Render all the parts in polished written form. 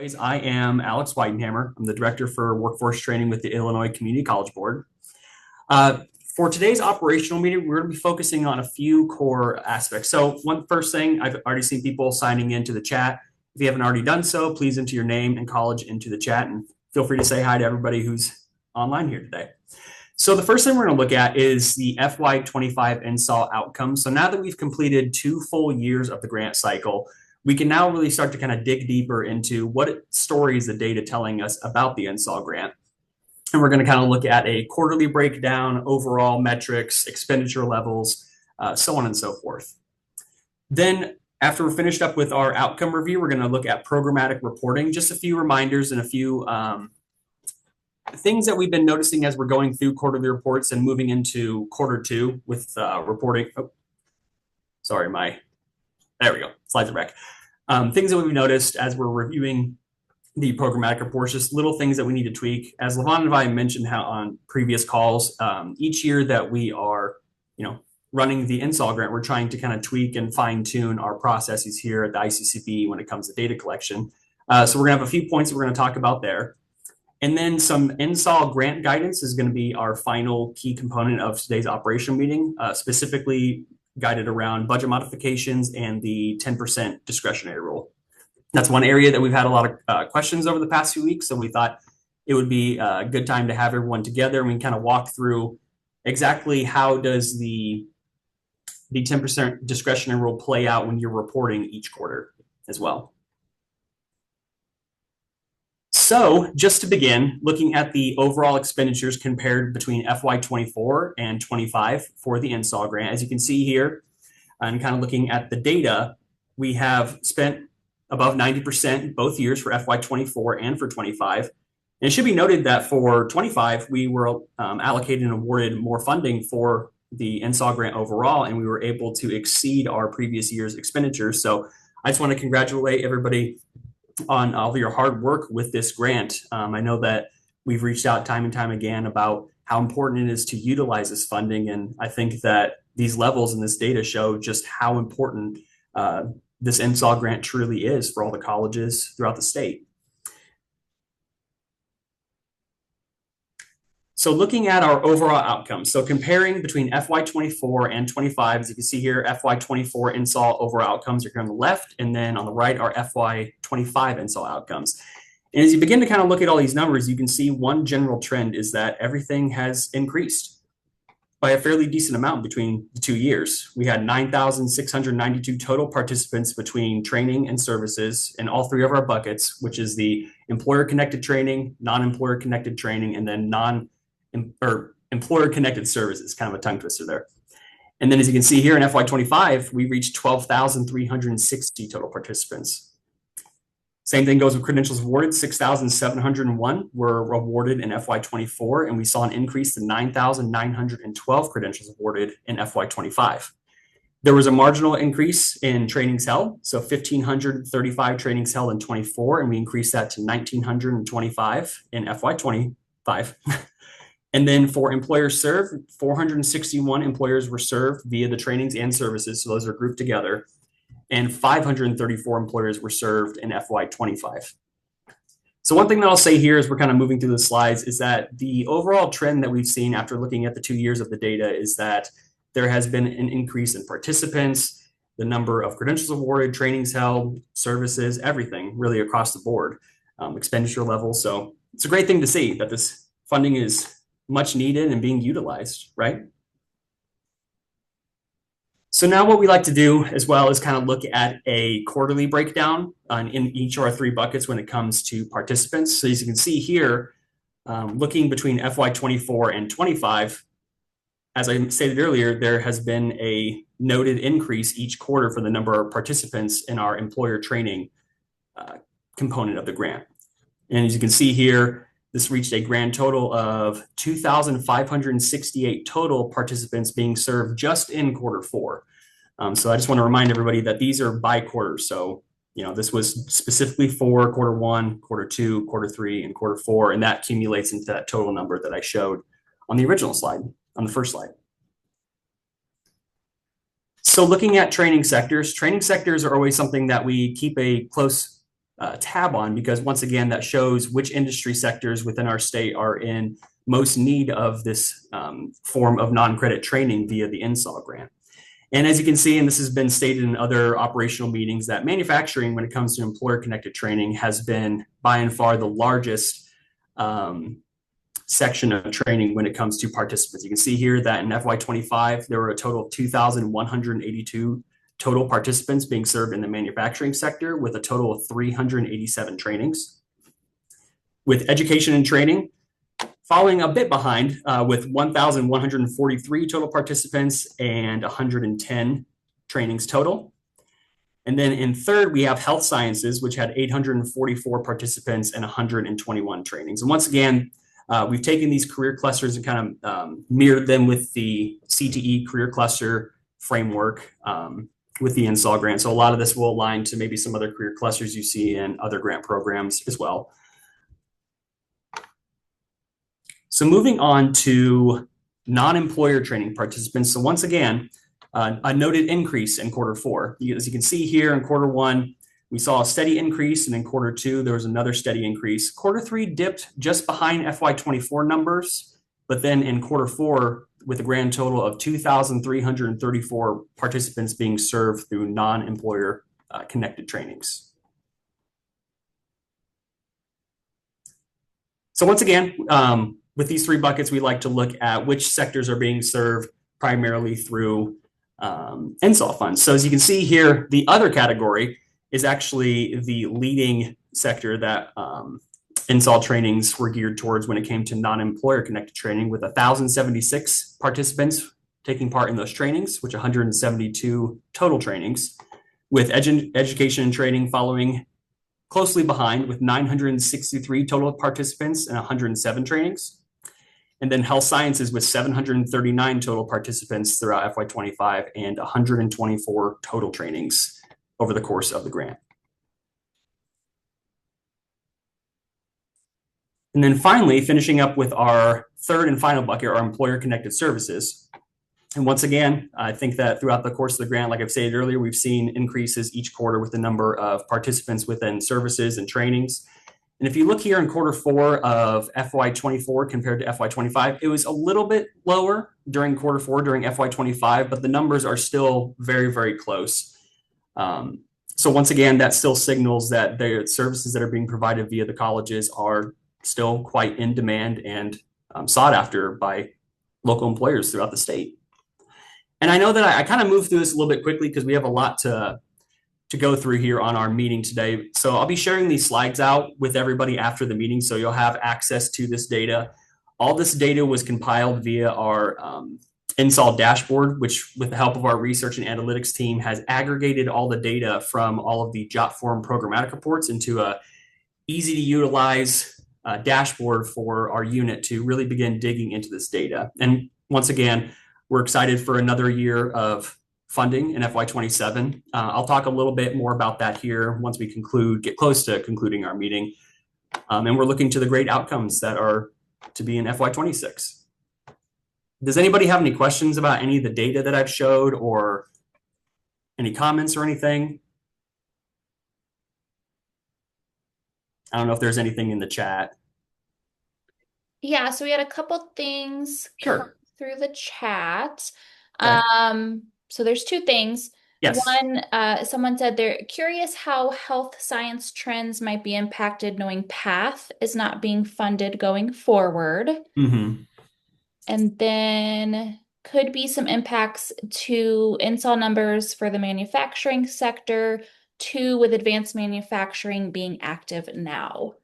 Anyways, I am Alex Weidenhammer. I'm the Director for Workforce Training with the Illinois Community College Board. For today's operational meeting, we're going to be focusing on a few core aspects. So first thing, I've already seen people signing into the chat. If you haven't already done so, please enter your name and college into the chat, and feel free to say hi to everybody who's online here today. So the first thing we're going to look at is the FY25 NSAW outcomes. So now that we've completed 2 full years of the grant cycle, we can now really start to kind of dig deeper into what story is the data telling us about the NSAW grant. And we're going to kind of look at a quarterly breakdown, overall metrics, expenditure levels, so on and so forth. Then after we're finished up with our outcome review, we're going to look at programmatic reporting, just a few reminders and a few things that we've been noticing as we're going through quarterly reports and moving into quarter 2 with reporting. Oh, sorry, there we go, slides are back. Things that we've noticed as we're reviewing the programmatic reports, just little things that we need to tweak. As Levon and I mentioned on previous calls, each year that we are, running the NSAW grant, we're trying to kind of tweak and fine tune our processes here at the ICCB when it comes to data collection. So we're gonna have a few points that we're gonna talk about there. And then some NSAW grant guidance is gonna be our final key component of today's operational meeting, specifically guided around budget modifications and the 10% discretionary rule. That's one area that we've had a lot of questions over the past few weeks, so we thought it would be a good time to have everyone together and we can kind of walk through exactly how does the 10% discretionary rule play out when you're reporting each quarter as well. So just to begin, looking at the overall expenditures compared between FY24 and 25 for the NSAW grant, as you can see here, and kind of looking at the data, we have spent above 90% both years for FY24 and for 25. And it should be noted that for 25, we were allocated and awarded more funding for the NSAW grant overall, and we were able to exceed our previous year's expenditures. So I just want to congratulate everybody on all of your hard work with this grant. I know that we've reached out time and time again about how important it is to utilize this funding, and I think that these levels in this data show just how important this NSAW grant truly is for all the colleges throughout the state. So looking at our overall outcomes, so comparing between FY24 and 25, as you can see here, FY24 NSAW overall outcomes are here on the left, and then on the right are FY25 NSAW outcomes. And as you begin to kind of look at all these numbers, you can see one general trend is that everything has increased by a fairly decent amount between the 2 years. We had 9,692 total participants between training and services in all 3 of our buckets, which is the employer-connected training, non-employer connected training, and then employer-connected services, kind of a tongue twister there. And then as you can see here in FY25, we reached 12,360 total participants. Same thing goes with credentials awarded. 6,701 were awarded in FY24, and we saw an increase to 9,912 credentials awarded in FY25. There was a marginal increase in trainings held, so 1,535 trainings held in 24, and we increased that to 1,925 in FY25. And then for employers served, 461 employers were served via the trainings and services, so those are grouped together, and 534 employers were served in FY25. So one thing that I'll say here as we're kind of moving through the slides is that the overall trend that we've seen after looking at the 2 years of the data is that there has been an increase in participants, the number of credentials awarded, trainings held, services, everything really across the board, expenditure levels. So it's a great thing to see that this funding is much needed and being utilized, right? So now what we like to do as well is kind of look at a quarterly breakdown in each of our 3 buckets when it comes to participants. So as you can see here, looking between FY24 and 25, as I stated earlier, there has been a noted increase each quarter for the number of participants in our employer training component of the grant. And as you can see here, this reached a grand total of 2,568 total participants being served just in quarter 4. So I just want to remind everybody that these are by quarter. So, this was specifically for quarter 1, quarter 2, quarter 3, and quarter 4, and that accumulates into that total number that I showed on the original slide, on the first slide. So looking at training sectors are always something that we keep a close tab on, because once again, that shows which industry sectors within our state are in most need of this form of non-credit training via the NSAW grant. And as you can see, and this has been stated in other operational meetings, that manufacturing, when it comes to employer-connected training, has been by and far the largest section of training when it comes to participants. You can see here that in FY25, there were a total of 2,182 total participants being served in the manufacturing sector, with a total of 387 trainings. With education and training, following a bit behind with 1,143 total participants and 110 trainings total. And then in third, we have health sciences, which had 844 participants and 121 trainings. And once again, we've taken these career clusters and kind of mirrored them with the CTE career cluster framework with the NSAW grant. So a lot of this will align to maybe some other career clusters you see in other grant programs as well. So moving on to non-employer training participants. So once again, a noted increase in Q4. As you can see here in Q1, we saw a steady increase, and in Q2, there was another steady increase. Q3 dipped just behind FY24 numbers, but then in Q4, with a grand total of 2,334 participants being served through non-employer connected trainings. So once again, with these three buckets, we like to look at which sectors are being served primarily through NSAW funds. So as you can see here, the other category is actually the leading sector that NSAW trainings were geared towards when it came to non-employer connected training, with 1,076 participants taking part in those trainings, which 172 total trainings, with education and training following closely behind with 963 total participants and 107 trainings. And then health sciences with 739 total participants throughout FY25 and 124 total trainings over the course of the grant. And then finally, finishing up with our third and final bucket, our employer connected services. And once again, I think that throughout the course of the grant, like I've stated earlier, we've seen increases each quarter with the number of participants within services and trainings. And if you look here in Q4 of FY24 compared to FY25, it was a little bit lower during Q4 during FY25, but the numbers are still very, very close. So once again, that still signals that the services that are being provided via the colleges are still quite in demand and sought after by local employers throughout the state. And I know that I kind of moved through this a little bit quickly because we have a lot to go through here on our meeting today. So I'll be sharing these slides out with everybody after the meeting, so you'll have access to this data. All this data was compiled via our NSAW dashboard, which with the help of our research and analytics team has aggregated all the data from all of the JotForm programmatic reports into a easy to utilize dashboard for our unit to really begin digging into this data. And once again, we're excited for another year of funding in FY27. I'll talk a little bit more about that here once we get close to concluding our meeting. And we're looking to the great outcomes that are to be in FY26. Does anybody have any questions about any of the data that I've showed, or any comments or anything? I don't know if there's anything in the chat. Yeah, so we had a couple things come through the chat. Okay. So there's two things. Yes. One, someone said they're curious how health science trends might be impacted knowing PATH is not being funded going forward. Mm-hmm. And then could be some impacts to NSAW numbers for the manufacturing sector, too, with advanced manufacturing being active now.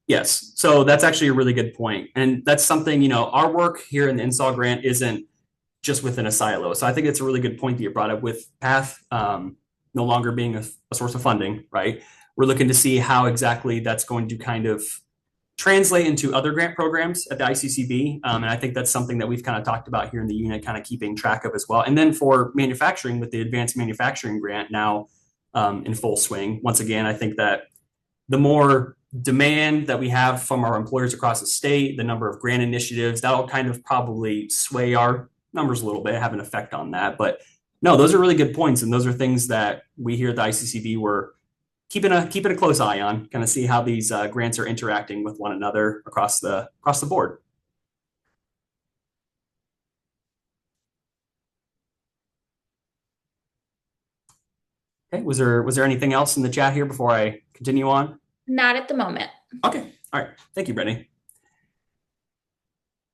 Yes, so that's actually a really good point. And that's something, our work here in the NSAW grant isn't just within a silo. So I think it's a really good point that you brought up with PATH no longer being a source of funding, right? We're looking to see how exactly that's going to kind of translate into other grant programs at the ICCB. And I think that's something that we've kind of talked about here in the unit, kind of keeping track of as well. And then for manufacturing, with the advanced manufacturing grant now in full swing, once again, I think that the more demand that we have from our employers across the state, the number of grant initiatives, that'll kind of probably sway our numbers a little bit, have an effect on that. But no, those are really good points. And those are things that we here at the ICCB were keeping a close eye on, kind of see how these grants are interacting with one another across the board. Okay, was there anything else in the chat here before I continue on? Not at the moment. Okay, all right. Thank you, Brittany.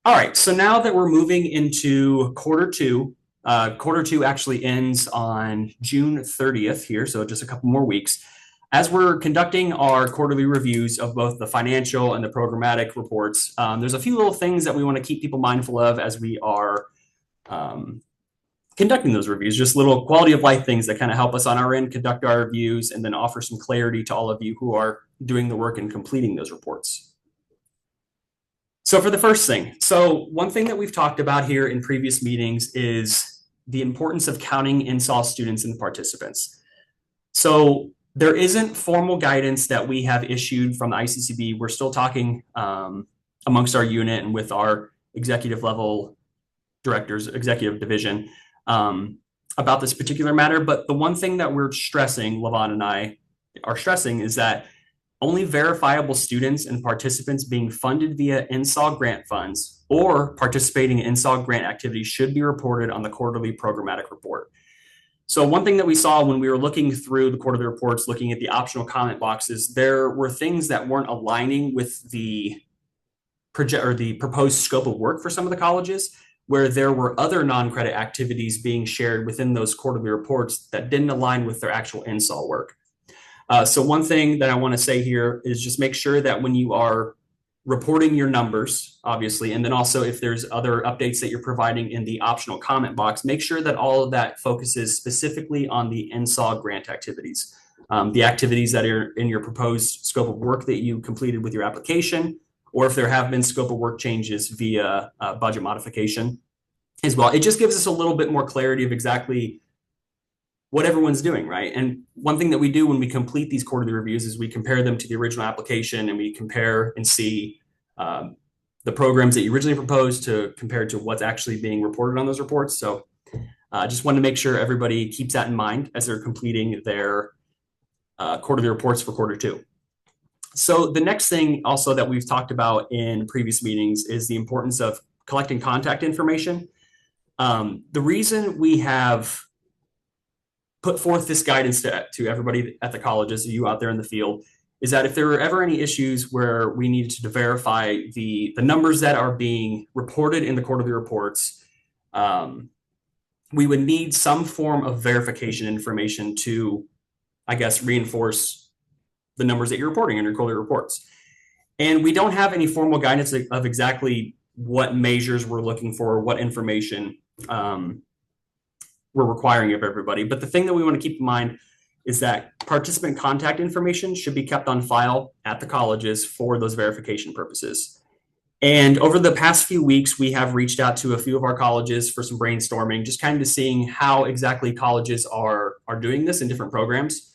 All right, so now that we're moving into quarter two actually ends on June 30th here, so just a couple more weeks. As we're conducting our quarterly reviews of both the financial and the programmatic reports, there's a few little things that we want to keep people mindful of as we are conducting those reviews, just little quality of life things that kind of help us on our end conduct our reviews and then offer some clarity to all of you who are doing the work and completing those reports. So for the first thing, so one thing that we've talked about here in previous meetings is the importance of counting NSAW students and participants. So there isn't formal guidance that we have issued from the ICCB. We're still talking amongst our unit and with our executive level directors, executive division, about this particular matter. But the one thing that we're stressing, Levon and I are stressing, is that only verifiable students and participants being funded via NSAW grant funds or participating in NSAW grant activities should be reported on the quarterly programmatic report. So one thing that we saw when we were looking through the quarterly reports, looking at the optional comment boxes, there were things that weren't aligning with the project or the proposed scope of work for some of the colleges, where there were other non-credit activities being shared within those quarterly reports that didn't align with their actual NSAW work. So one thing that I want to say here is just make sure that when you are reporting your numbers, obviously, and then also if there's other updates that you're providing in the optional comment box, make sure that all of that focuses specifically on the NSAW grant activities, the activities that are in your proposed scope of work that you completed with your application, or if there have been scope of work changes via budget modification as well. It just gives us a little bit more clarity of exactly what everyone's doing, right? And one thing that we do when we complete these quarterly reviews is we compare them to the original application and we compare and see the programs that you originally proposed to compared to what's actually being reported on those reports. So I just want to make sure everybody keeps that in mind as they're completing their quarterly reports for quarter two. So the next thing also that we've talked about in previous meetings is the importance of collecting contact information. The reason we have put forth this guidance to everybody at the colleges, you out there in the field, is that if there were ever any issues where we needed to verify the numbers that are being reported in the quarterly reports, we would need some form of verification information to, I guess, reinforce the numbers that you're reporting in your quarterly reports. And we don't have any formal guidance of exactly what measures we're looking for, what information we're requiring of everybody. But the thing that we want to keep in mind is that participant contact information should be kept on file at the colleges for those verification purposes. And over the past few weeks, we have reached out to a few of our colleges for some brainstorming, just kind of seeing how exactly colleges are doing this in different programs.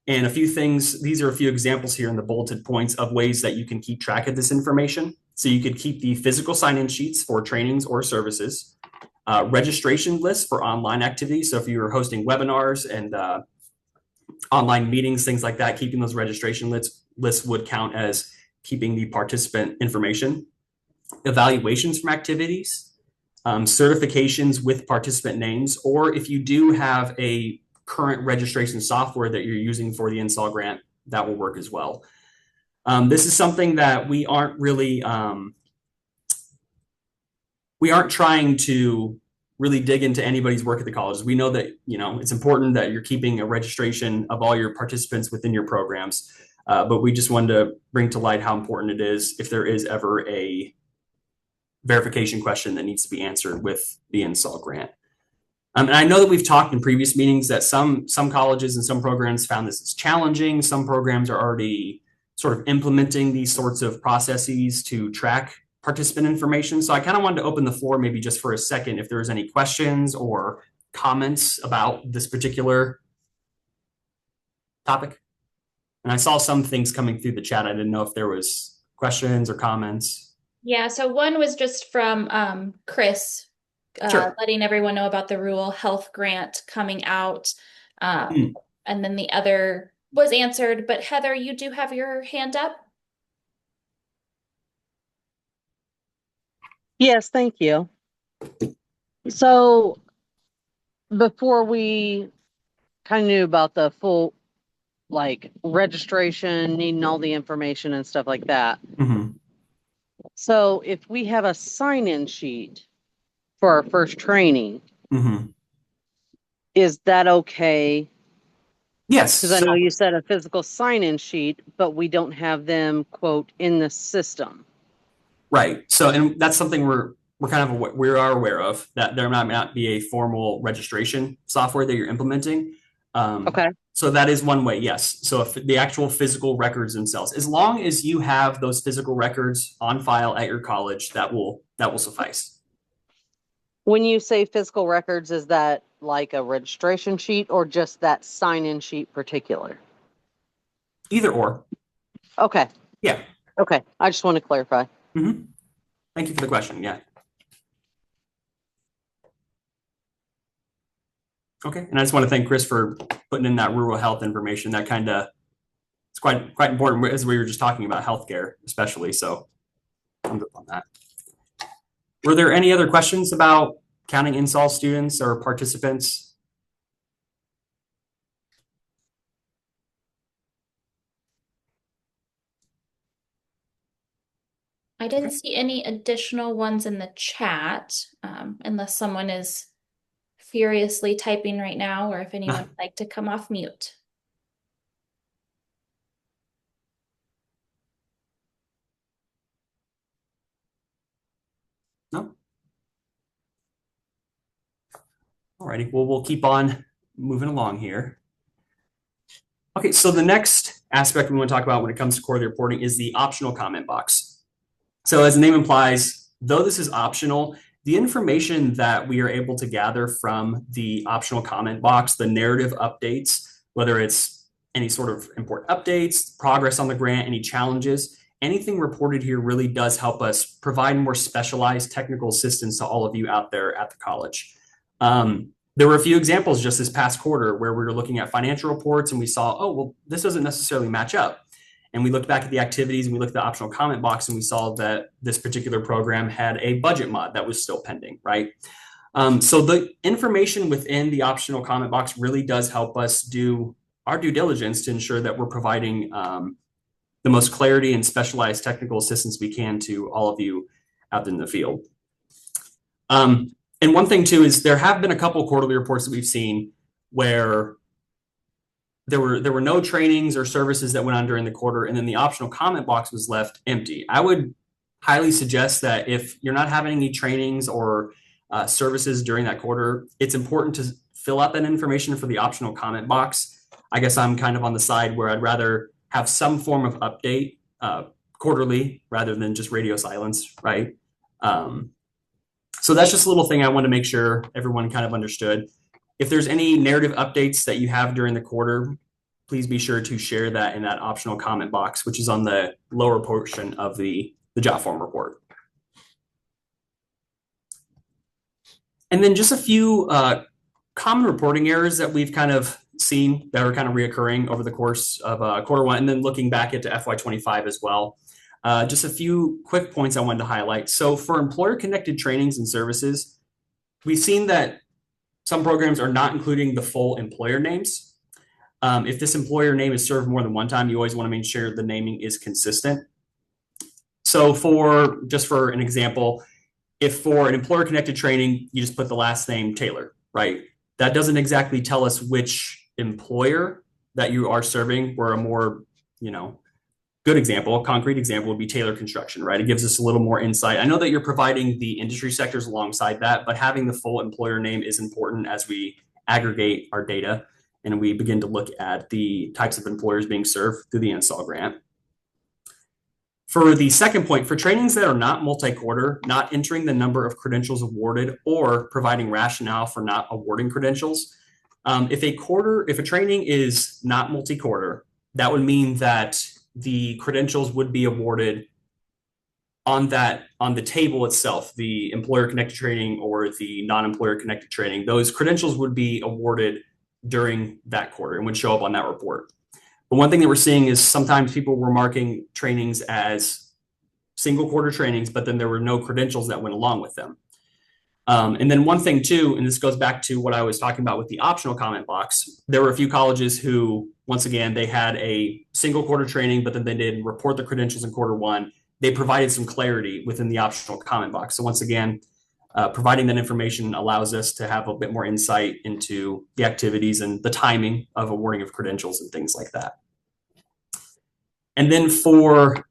And a few things, these are a few examples here in the bulleted points of ways that you can keep track of this information. So you could keep the physical sign-in sheets for trainings or services, registration lists for online activities. So if you were hosting webinars and online meetings, things like that, keeping those registration lists would count as keeping the participant information. Evaluations from activities, certifications with participant names, or if you do have a current registration software that you're using for the NSAW grant, that will work as well. This is something that we aren't really trying to really dig into anybody's work at the colleges. We know that, it's important that you're keeping a registration of all your participants within your programs. But we just wanted to bring to light how important it is if there is ever a verification question that needs to be answered with the NSAW grant. And I know that we've talked in previous meetings that some colleges and some programs found this is challenging. Some programs are already sort of implementing these sorts of processes to track participant information. So I kind of wanted to open the floor maybe just for a second if there's any questions or comments about this particular topic. And I saw some things coming through the chat. I didn't know if there was questions or comments. Yeah, so one was just from Chris, Sure. letting everyone know about the rural health grant coming out. And then the other was answered, but Heather, you do have your hand up. Yes, thank you. So before we kind of knew about the full like registration, needing all the information and stuff like that. Mm-hmm. So if we have a sign-in sheet for our first training, Mm-hmm. is that okay? Yes. Because I know you said a physical sign-in sheet, but we don't have them, quote, in the system. Right. So, and that's something we're kind of we are aware of, that there might not be a formal registration software that you're implementing. Okay. So that is one way, yes. So if the actual physical records themselves, as long as you have those physical records on file at your college, that will suffice. When you say physical records, is that like a registration sheet or just that sign-in sheet particular? Either or. Okay. Yeah. Okay. I just want to clarify. Mm-hmm. Thank you for the question. Yeah. Okay. And I just want to thank Chris for putting in that rural health information. That kind of it's quite important as we were just talking about healthcare, especially. So I'm good on that. Were there any other questions about counting NSAW students or participants? I didn't see any additional ones in the chat, unless someone is furiously typing right now, or if anyone would like to come off mute. No? Alrighty, well, we'll keep on moving along here. Okay, so the next aspect we want to talk about when it comes to quarterly reporting is the optional comment box. So as the name implies, though this is optional, the information that we are able to gather from the optional comment box, the narrative updates, whether it's any sort of important updates, progress on the grant, any challenges, anything reported here really does help us provide more specialized technical assistance to all of you out there at the college. There were a few examples just this past quarter where we were looking at financial reports and we saw, oh, well, this doesn't necessarily match up. And we looked back at the activities and we looked at the optional comment box and we saw that this particular program had a budget mod that was still pending, right? So the information within the optional comment box really does help us do our due diligence to ensure that we're providing the most clarity and specialized technical assistance we can to all of you out in the field. And one thing too is there have been a couple quarterly reports that we've seen where there were no trainings or services that went on during the quarter, and then the optional comment box was left empty. I would highly suggest that if you're not having any trainings or services during that quarter, it's important to fill out that information for the optional comment box. I guess I'm kind of on the side where I'd rather have some form of update quarterly rather than just radio silence, right? So that's just a little thing I want to make sure everyone kind of understood. If there's any narrative updates that you have during the quarter, please be sure to share that in that optional comment box, which is on the lower portion of the job form report. And then just a few common reporting errors that we've kind of seen that are kind of reoccurring over the course of quarter one, and then looking back into FY25 as well. Just a few quick points I wanted to highlight. So for employer-connected trainings and services, we've seen that some programs are not including the full employer names. If this employer name is served more than one time, you always want to make sure the naming is consistent. So for an example, if for an employer-connected training, you just put the last name Taylor, right? That doesn't exactly tell us which employer that you are serving, where a more, good example, concrete example would be Taylor Construction, right? It gives us a little more insight. I know that you're providing the industry sectors alongside that, but having the full employer name is important as we aggregate our data and we begin to look at the types of employers being served through the NSAW grant. For the second point, for trainings that are not multi-quarter, not entering the number of credentials awarded or providing rationale for not awarding credentials, if a training is not multi-quarter, that would mean that the credentials would be awarded on the table itself, the employer connected training or the non-employer connected training. Those credentials would be awarded during that quarter and would show up on that report. But one thing that we're seeing is sometimes people were marking trainings as single quarter trainings, but then there were no credentials that went along with them. And then one thing too, and this goes back to what I was talking about with the optional comment box, there were a few colleges who, once again, they had a single quarter training, but then they didn't report the credentials in quarter one. They provided some clarity within the optional comment box. So once again, providing that information allows us to have a bit more insight into the activities and the timing of awarding of credentials and things like that. And then for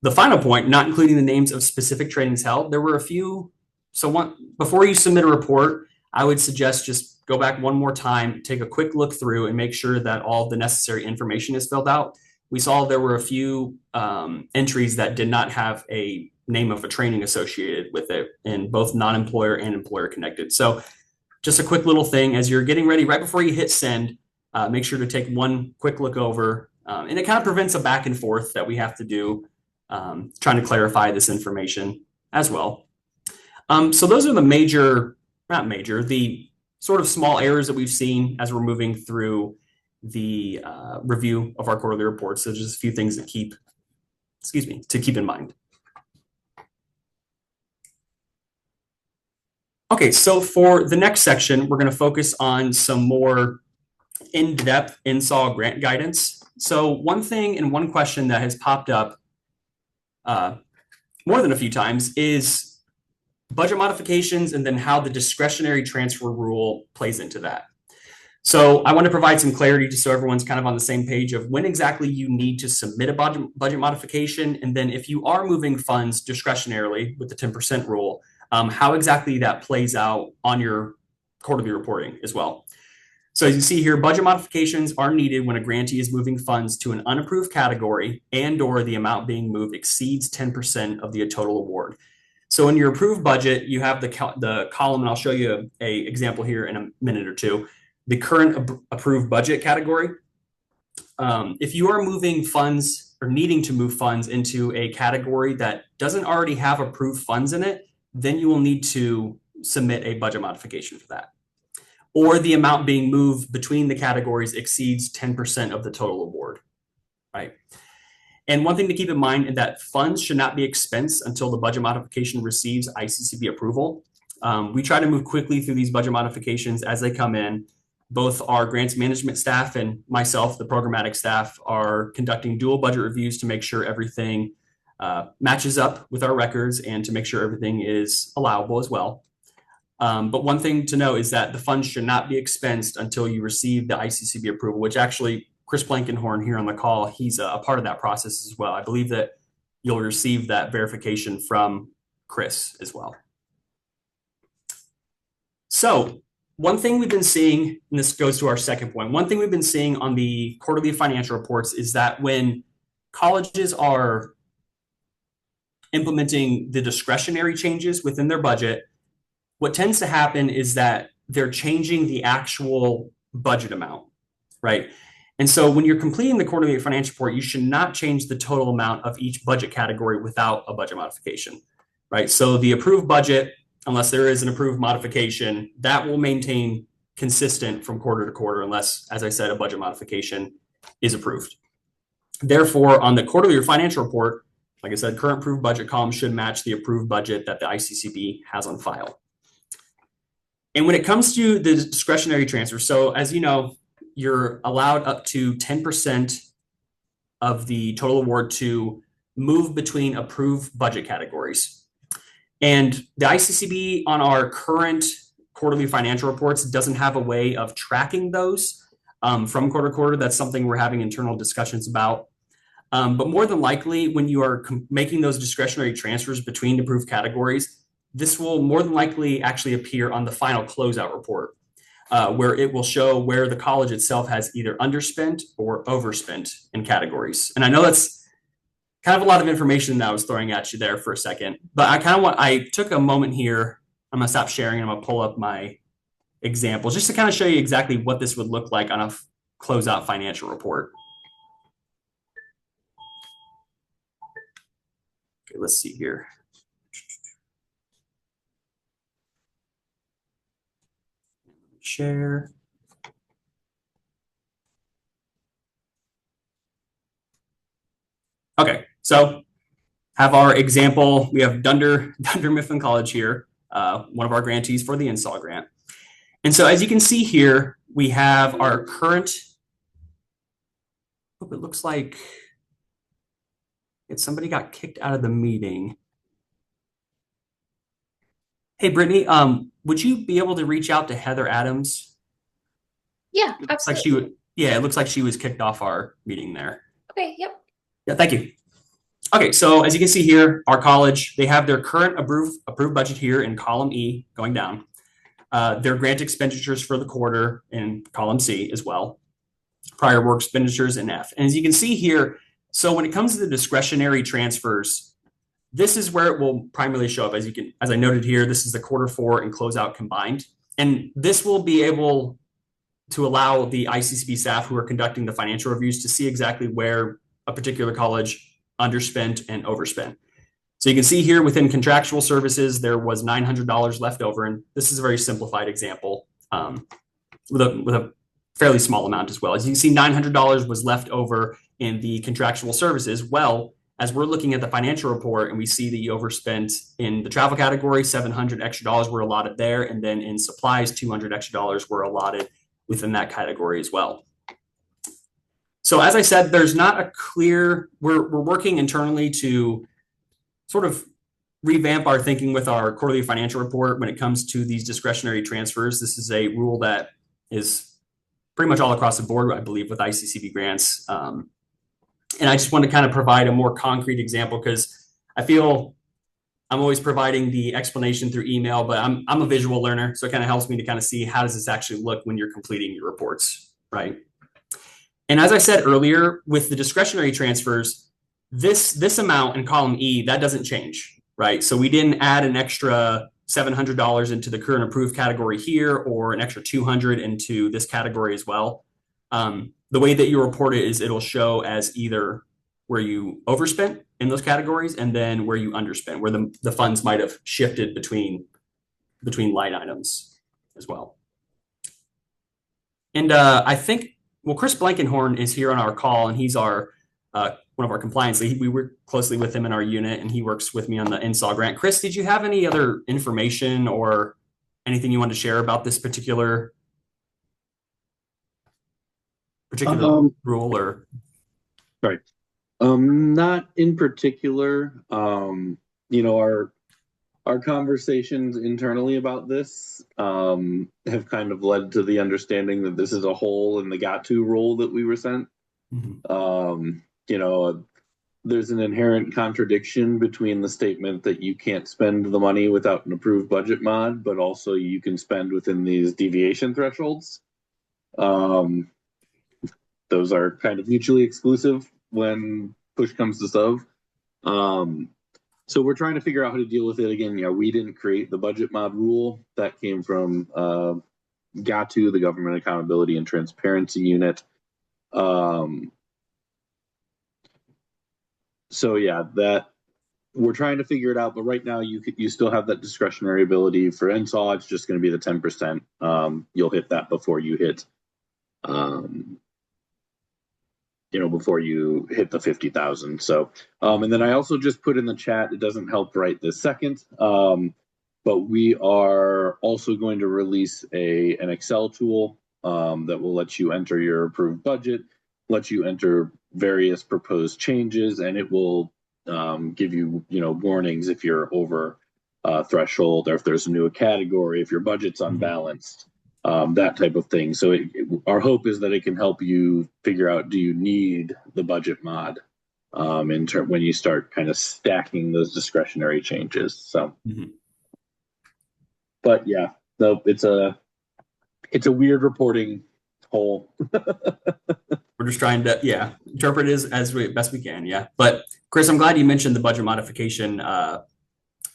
the final point, not including the names of specific trainings held, there were a few. So before you submit a report, I would suggest just go back one more time, take a quick look through and make sure that all the necessary information is filled out. We saw there were a few entries that did not have a name of a training associated with it, in both non-employer and employer connected. So just a quick little thing as you're getting ready, right before you hit send, make sure to take one quick look over. And it kind of prevents a back and forth that we have to do, trying to clarify this information as well. So those are the sort of small errors that we've seen as we're moving through the review of our quarterly reports. So just a few things to keep in mind. Okay, so for the next section, we're going to focus on some more in-depth NSAW grant guidance. So one thing and one question that has popped up more than a few times is budget modifications and then how the discretionary transfer rule plays into that. So I want to provide some clarity just so everyone's kind of on the same page of when exactly you need to submit a budget modification. And then if you are moving funds discretionarily with the 10% rule, how exactly that plays out on your quarterly reporting as well. So as you see here, budget modifications are needed when a grantee is moving funds to an unapproved category and/or the amount being moved exceeds 10% of the total award. So in your approved budget, you have the column, and I'll show you an example here in a minute or two, the current approved budget category. If you are moving funds or needing to move funds into a category that doesn't already have approved funds in it, then you will need to submit a budget modification for that. Or the amount being moved between the categories exceeds 10% of the total award, right? And one thing to keep in mind is that funds should not be expensed until the budget modification receives ICCB approval. We try to move quickly through these budget modifications as they come in. Both our grants management staff and myself, the programmatic staff, are conducting dual budget reviews to make sure everything matches up with our records and to make sure everything is allowable as well. But one thing to know is that the funds should not be expensed until you receive the ICCB approval, which actually Chris Blankenhorn here on the call, he's a part of that process as well. I believe that you'll receive that verification from Chris as well. So one thing we've been seeing, and this goes to our second point, one thing we've been seeing on the quarterly financial reports is that when colleges are implementing the discretionary changes within their budget, what tends to happen is that they're changing the actual budget amount, right? And so when you're completing the quarterly financial report, you should not change the total amount of each budget category without a budget modification, right? So the approved budget, unless there is an approved modification, that will maintain consistent from quarter to quarter unless, as I said, a budget modification is approved. Therefore, on the quarterly financial report, like I said, current approved budget column should match the approved budget that the ICCB has on file. And when it comes to the discretionary transfer, so as you know, you're allowed up to 10% of the total award to move between approved budget categories. And the ICCB on our current quarterly financial reports doesn't have a way of tracking those from quarter to quarter. That's something we're having internal discussions about. But more than likely, when you are making those discretionary transfers between approved categories, this will more than likely actually appear on the final closeout report, where it will show where the college itself has either underspent or overspent in categories. And I know that's kind of a lot of information that I was throwing at you there for a second, but I took a moment here. I'm gonna stop sharing and I'm gonna pull up my examples just to kind of show you exactly what this would look like on a closeout financial report. Okay, let's see here. Share. Okay, so have our example. We have Dunder Mifflin College here, one of our grantees for the NSAW grant. And so as you can see here, we have our current, it looks like somebody got kicked out of the meeting. Hey, Brittany, would you be able to reach out to Heather Adams? Yeah, It looks like absolutely. it looks like she was kicked off our meeting there. Okay, yep. Yeah, thank you. Okay, so as you can see here, our college, they have their current approved budget here in column E going down. Their grant expenditures for the quarter in column C as well. Prior work expenditures in F. And as you can see here, so when it comes to the discretionary transfers, this is where it will primarily show up. As I noted here, this is the quarter 4 and closeout combined. And this will be able to allow the ICCB staff who are conducting the financial reviews to see exactly where a particular college underspent and overspent. So you can see here within contractual services, there was $900 left over. And this is a very simplified example with a fairly small amount as well. As you can see, $900 was left over in the contractual services. Well, as we're looking at the financial report and we see that you overspent in the travel category, $700 extra were allotted there. And then in supplies, $200 extra were allotted within that category as well. So as I said, there's not a clear, we're working internally to sort of revamp our thinking with our quarterly financial report when it comes to these discretionary transfers. This is a rule that is pretty much all across the board, I believe, with ICCB grants. And I just want to kind of provide a more concrete example because I feel I'm always providing the explanation through email, but I'm a visual learner. So it kind of helps me to kind of see how does this actually look when you're completing your reports, right? And as I said earlier, with the discretionary transfers, this amount in column E, that doesn't change, right? So we didn't add an extra $700 into the current approved category here or an extra $200 into this category as well. The way that you report it is it'll show as either where you overspent in those categories and then where you underspent, where the funds might have shifted between line items as well. And I think, well, Chris Blankenhorn is here on our call, and he's our one of our compliance lead. We work closely with him in our unit, and he works with me on the NSAW grant. Chris, did you have any other information or anything you wanted to share about this particular rule or? Right. Not in particular. You know, our conversations internally about this have kind of led to the understanding that this is a hole in the got to rule that we were sent. Mm-hmm. You know, there's an inherent contradiction between the statement that you can't spend the money without an approved budget mod, but also you can spend within these deviation thresholds. Those are kind of mutually exclusive when push comes to shove. So we're trying to figure out how to deal with it. Again, we didn't create the budget mod rule. That came from GATU, the Government Accountability and Transparency Unit. So yeah, that we're trying to figure it out. But right now, you still have that discretionary ability for NSAW. It's just going to be the 10%. You'll hit that before you hit. Before you hit the 50,000. So, and then I also just put in the chat, it doesn't help right this second, but we are also going to release an Excel tool that will let you enter your approved budget, let you enter various proposed changes, and it will give you, warnings if you're over threshold or if there's a new category, if your budget's unbalanced. That type of thing. So our hope is that it can help you figure out, do you need the budget mod when you start kind of stacking those discretionary changes. So, But yeah, no, it's a weird reporting hole. We're just trying to, interpret it as best we can. Yeah. But Chris, I'm glad you mentioned the budget modification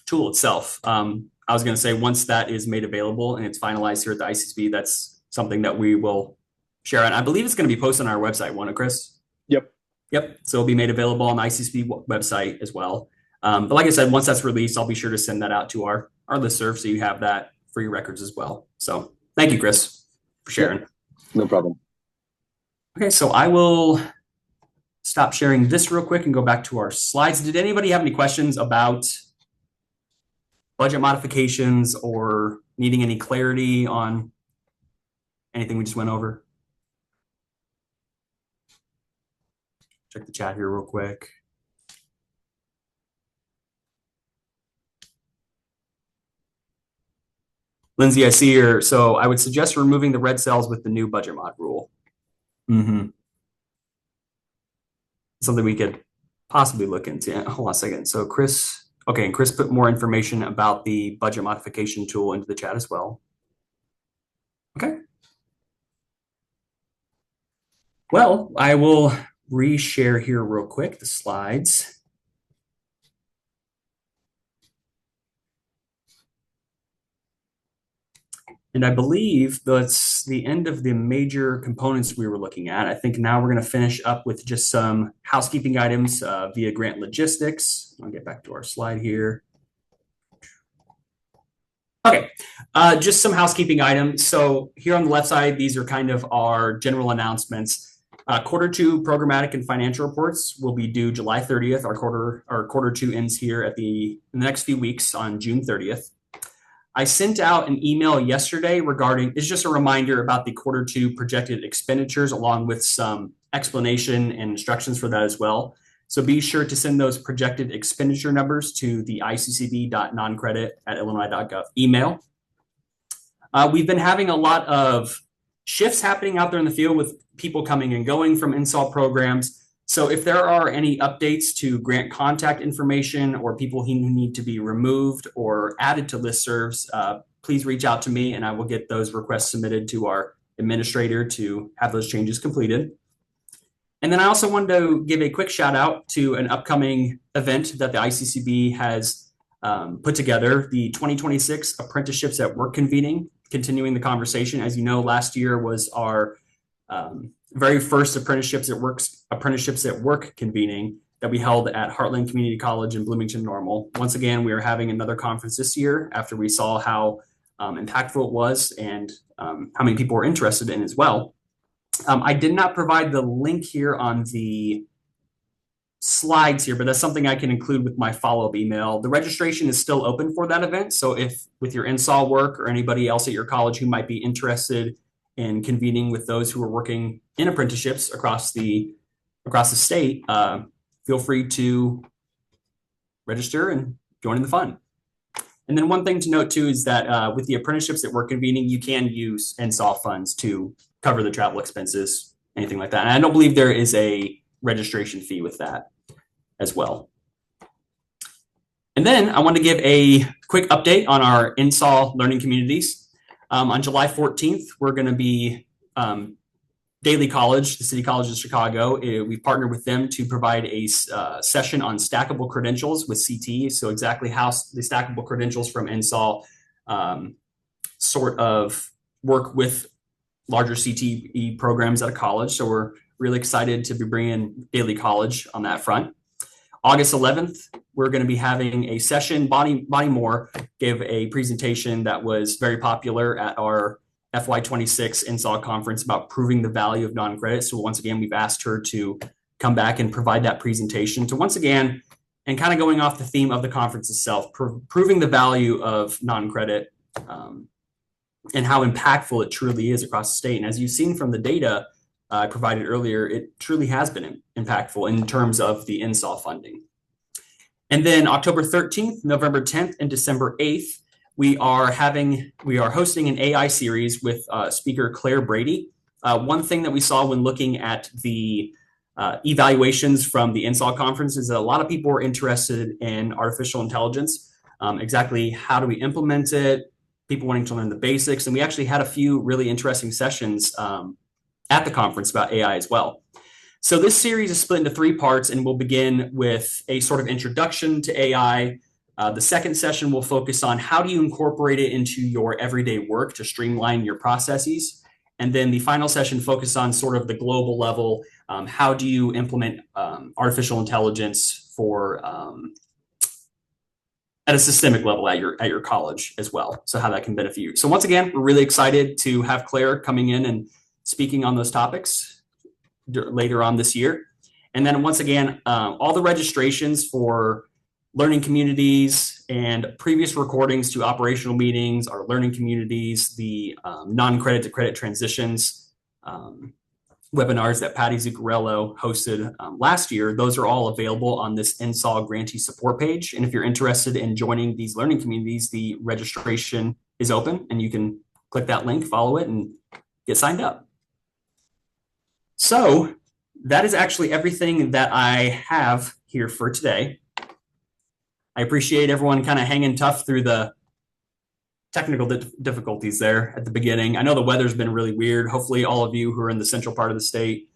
tool itself. I was going to say, once that is made available and it's finalized here at the ICCB, that's something that we will share. And I believe it's going to be posted on our website, won't it, Chris? Yep. So it'll be made available on the ICCB website as well. But like I said, once that's released, I'll be sure to send that out to our listserv so you have that for your records as well. So thank you, Chris, for sharing. No problem. Okay, so I will stop sharing this real quick and go back to our slides. Did anybody have any questions about budget modifications or needing any clarity on anything we just went over? Check the chat here real quick. Lindsay, I see here. So I would suggest removing the red cells with the new budget mod rule. Something we could possibly look into. Hold on a second. So Chris, okay, and Chris put more information about the budget modification tool into the chat as well. Okay. Well, I will reshare here real quick the slides. And I believe that's the end of the major components we were looking at. I think now we're going to finish up with just some housekeeping items via grant logistics. I'll get back to our slide here. Okay, just some housekeeping items. So here on the left side, these are kind of our general announcements. Q2 programmatic and financial reports will be due July 30th. Our quarter two ends here in the next few weeks on June 30th. I sent out an email yesterday regarding, it's just a reminder about the Q2 projected expenditures along with some explanation and instructions for that as well. So be sure to send those projected expenditure numbers to the iccb.noncredit@illinois.gov email. We've been having a lot of shifts happening out there in the field with people coming and going from NSAW programs. So if there are any updates to grant contact information or people who need to be removed or added to listservs, please reach out to me and I will get those requests submitted to our administrator to have those changes completed. And then I also wanted to give a quick shout out to an upcoming event that the ICCB has put together, the 2026 Apprenticeships at Work convening, continuing the conversation. As you know, last year was our very first Apprenticeships at Work convening that we held at Heartland Community College in Bloomington Normal. Once again, we are having another conference this year after we saw how impactful it was and how many people were interested in as well. I did not provide the link here on the slides here, but that's something I can include with my follow-up email. The registration is still open for that event. So if with your NSAW work or anybody else at your college who might be interested in convening with those who are working in apprenticeships across the state, feel free to register and join in the fun. And then one thing to note too is that with the Apprenticeships at Work convening, you can use NSAW funds to cover the travel expenses, anything like that. And I don't believe there is a registration fee with that as well. And then I want to give a quick update on our NSAW learning communities. On July 14th, we're going to be Daly College, the City College of Chicago. We partnered with them to provide a session on stackable credentials with CT. So exactly how the stackable credentials from NSAW sort of work with larger CTE programs at a college. So we're really excited to be bringing Daly College on that front. August 11th, we're going to be having a session. Bonnie Moore gave a presentation that was very popular at our FY26 NSAW conference about proving the value of non-credit. So once again, we've asked her to come back and provide that presentation to once again, and kind of going off the theme of the conference itself, proving the value of non-credit and how impactful it truly is across the state. And as you've seen from the data I provided earlier, it truly has been impactful in terms of the NSAW funding. And then October 13th, November 10th, and December 8th, we are hosting an AI series with speaker Claire Brady. One thing that we saw when looking at the evaluations from the NSAW conference is that a lot of people were interested in artificial intelligence. Exactly how do we implement it? People wanting to learn the basics. And we actually had a few really interesting sessions at the conference about AI as well. So this series is split into 3 parts, and we'll begin with a sort of introduction to AI. The second session will focus on how do you incorporate it into your everyday work to streamline your processes. And then the final session focuses on sort of the global level. How do you implement artificial intelligence for at a systemic level at your college as well? So how that can benefit you. So once again, we're really excited to have Claire coming in and speaking on those topics later on this year. And then once again, all the registrations for learning communities and previous recordings to operational meetings, our learning communities, the non-credit to credit transitions webinars that Patty Zuccarello hosted last year, those are all available on this NSAW grantee support page. And if you're interested in joining these learning communities, the registration is open and you can click that link, follow it, and get signed up. So that is actually everything that I have here for today. I appreciate everyone kind of hanging tough through the technical difficulties there at the beginning. I know the weather's been really weird. Hopefully all of you who are in the central part of the state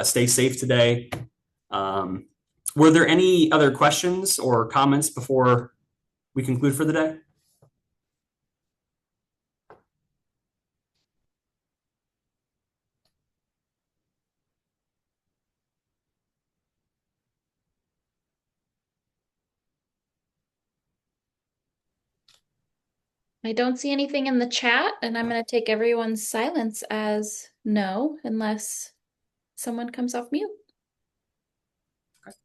stay safe today. Were there any other questions or comments before we conclude for the day? I don't see anything in the chat, and I'm going to take everyone's silence as no, unless someone comes off mute. Okay.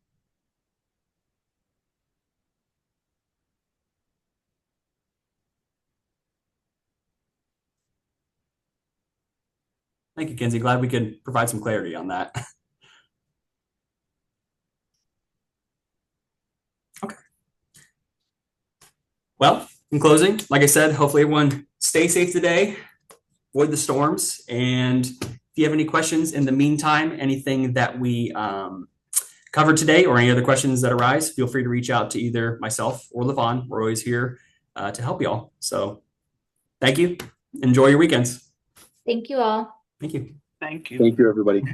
Thank you, Kenzie. Glad we could provide some clarity on that. Okay. Well, in closing, like I said, hopefully everyone stay safe today, avoid the storms, and if you have any questions in the meantime, anything that we covered today or any other questions that arise, feel free to reach out to either myself or LaVon. We're always here to help y'all. So thank you. Enjoy your weekends. Thank you all. Thank you. Thank you. Thank you, everybody.